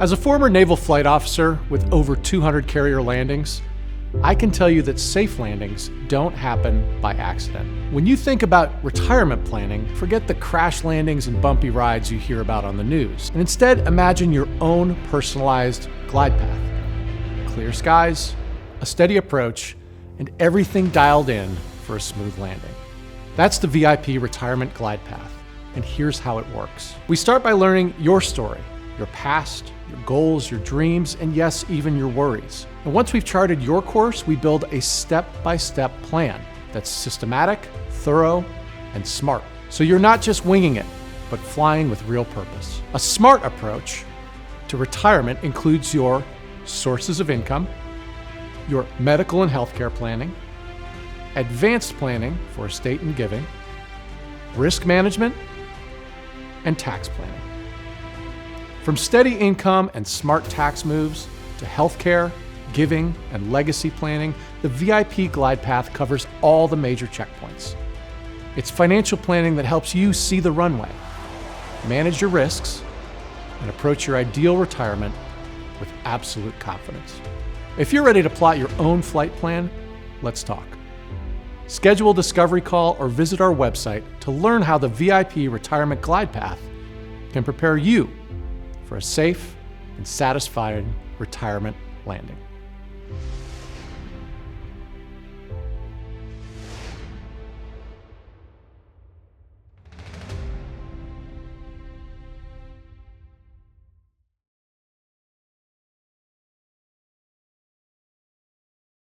As a former naval flight officer with over 200 carrier landings, I can tell you that safe landings don't happen by accident. When you think about retirement planning, forget the crash landings and bumpy rides you hear about on the news, and instead imagine your own personalized glide path. Clear skies, a steady approach, and everything dialed in for a smooth landing. That's the VIP Retirement Glide Path, and here's how it works. We start by learning your story, your past, your goals, your dreams, and yes, even your worries. And once we've charted your course, we build a step-by-step plan that's systematic, thorough, and smart. So you're not just winging it, but flying with real purpose. A smart approach to retirement includes your sources of income, your medical and healthcare planning, advanced planning for estate and giving, risk management, and tax planning. From steady income and smart tax moves to healthcare, giving, and legacy planning, the VIP Glide Path covers all the major checkpoints. It's financial planning that helps you see the runway, manage your risks, and approach your ideal retirement with absolute confidence. If you're ready to plot your own flight plan, let's talk. Schedule a discovery call or visit our website to learn how the VIP Retirement Glide Path can prepare you for a safe and satisfying retirement landing.